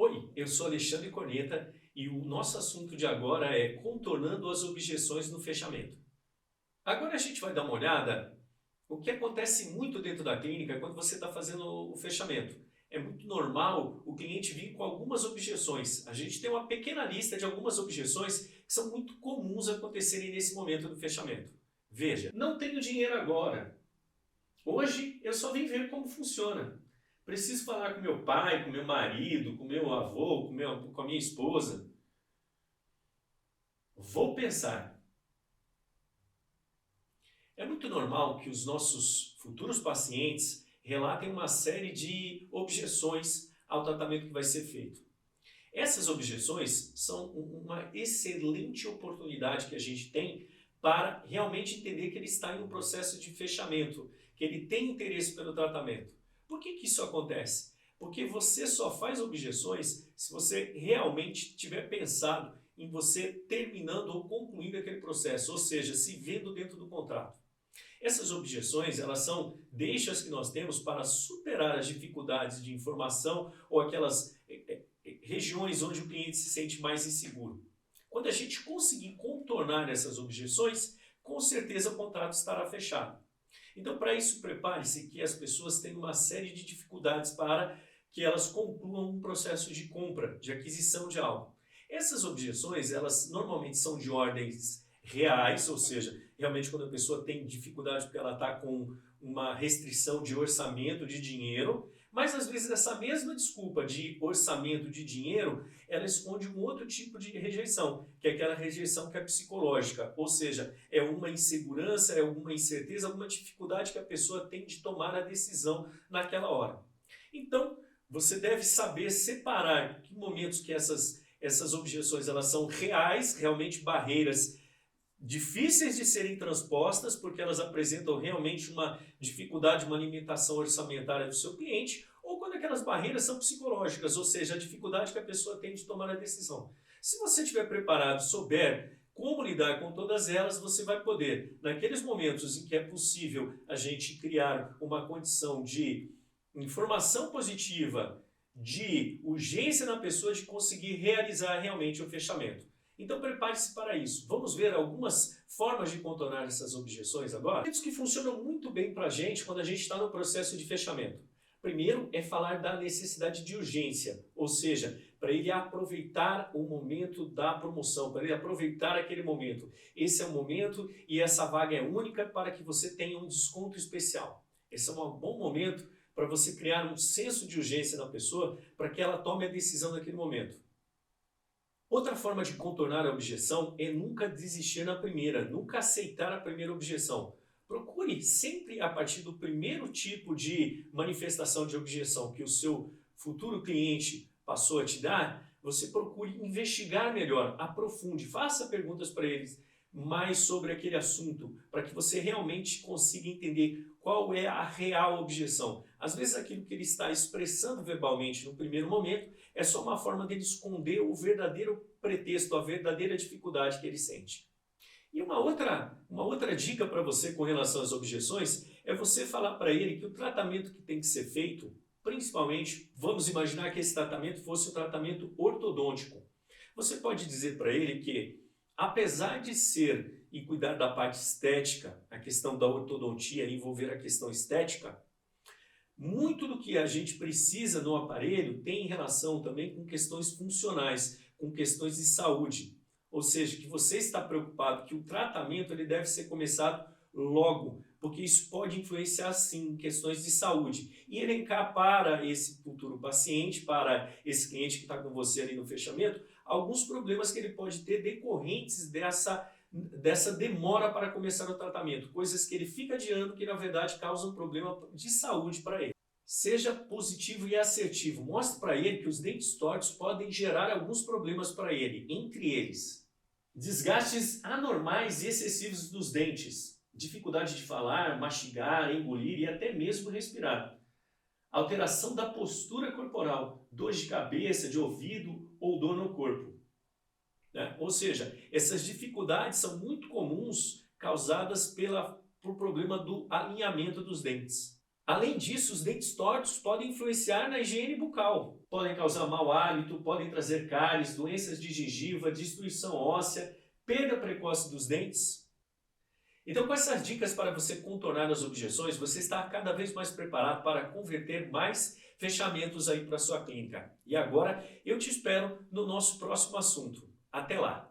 Oi, eu sou Alexandre Corneta e o nosso assunto de agora é contornando as objeções no fechamento. Agora a gente vai dar uma olhada o que acontece muito dentro da clínica quando você está fazendo o fechamento. É muito normal o cliente vir com algumas objeções. A gente tem uma pequena lista de algumas objeções que são muito comuns acontecerem nesse momento do fechamento. Veja, não tenho dinheiro agora. Hoje eu só vim ver como funciona. Preciso falar com meu pai, com meu marido, com meu avô, com a minha esposa. Vou pensar. É muito normal que os nossos futuros pacientes relatem uma série de objeções ao tratamento que vai ser feito. Essas objeções são uma excelente oportunidade que a gente tem para realmente entender que ele está em um processo de fechamento, que ele tem interesse pelo tratamento. Por que isso acontece? Porque você só faz objeções se você realmente tiver pensado em você terminando ou concluindo aquele processo, ou seja, se vendo dentro do contrato. Essas objeções, elas são deixas que nós temos para superar as dificuldades de informação ou aquelas regiões onde o cliente se sente mais inseguro. Quando a gente conseguir contornar essas objeções, com certeza o contrato estará fechado. Então, para isso, prepare-se que as pessoas têm uma série de dificuldades para que elas concluam um processo de compra, de aquisição de algo. Essas objeções, elas normalmente são de ordens reais, ou seja, realmente quando a pessoa tem dificuldade porque ela está com uma restrição de orçamento de dinheiro, mas às vezes essa mesma desculpa de orçamento de dinheiro, ela esconde um outro tipo de rejeição, que é aquela rejeição que é psicológica, ou seja, é uma insegurança, é alguma incerteza, alguma dificuldade que a pessoa tem de tomar a decisão naquela hora. Então, você deve saber separar que momentos que essas objeções elas são reais, realmente barreiras difíceis de serem transpostas, porque elas apresentam realmente uma dificuldade, uma limitação orçamentária do seu cliente, ou quando aquelas barreiras são psicológicas, ou seja, a dificuldade que a pessoa tem de tomar a decisão. Se você estiver preparado, souber como lidar com todas elas, você vai poder, naqueles momentos em que é possível a gente criar uma condição de informação positiva, de urgência na pessoa de conseguir realizar realmente o fechamento. Então prepare-se para isso. Vamos ver algumas formas de contornar essas objeções agora? Que funcionam muito bem para a gente quando a gente está no processo de fechamento. Primeiro é falar da necessidade de urgência, ou seja, para ele aproveitar o momento da promoção, para ele aproveitar aquele momento. Esse é o momento e essa vaga é única para que você tenha um desconto especial. Esse é um bom momento para você criar um senso de urgência na pessoa para que ela tome a decisão naquele momento. Outra forma de contornar a objeção é nunca desistir na primeira, nunca aceitar a primeira objeção. Procure sempre a partir do primeiro tipo de manifestação de objeção que o seu futuro cliente passou a te dar, você procure investigar melhor, aprofunde, faça perguntas para eles mais sobre aquele assunto, para que você realmente consiga entender qual é a real objeção. Às vezes aquilo que ele está expressando verbalmente no primeiro momento é só uma forma dele esconder o verdadeiro pretexto, a verdadeira dificuldade que ele sente. E uma outra dica para você com relação às objeções é você falar para ele que o tratamento que tem que ser feito, principalmente, vamos imaginar que esse tratamento fosse um tratamento ortodôntico. Você pode dizer para ele que, apesar de ser e cuidar da parte estética, a questão da ortodontia envolver a questão estética, muito do que a gente precisa no aparelho tem relação também com questões funcionais, com questões de saúde. Ou seja, que você está preocupado que o tratamento ele deve ser começado logo, porque isso pode influenciar sim em questões de saúde. E elencar para esse futuro paciente, para esse cliente que está com você ali no fechamento, alguns problemas que ele pode ter decorrentes dessa demora para começar o tratamento, coisas que ele fica adiando que na verdade causam problema de saúde para ele. Seja positivo e assertivo, mostre para ele que os dentes tortos podem gerar alguns problemas para ele, entre eles desgastes anormais e excessivos dos dentes, dificuldade de falar, mastigar, engolir e até mesmo respirar, alteração da postura corporal, dor de cabeça, de ouvido ou dor no corpo. Ou seja, essas dificuldades são muito comuns causadas por problema do alinhamento dos dentes. Além disso, os dentes tortos podem influenciar na higiene bucal. Podem causar mau hálito, podem trazer cáries, doenças de gengiva, destruição óssea, perda precoce dos dentes. Então, com essas dicas para você contornar as objeções, você está cada vez mais preparado para converter mais fechamentos aí para a sua clínica. E agora, eu te espero no nosso próximo assunto. Até lá!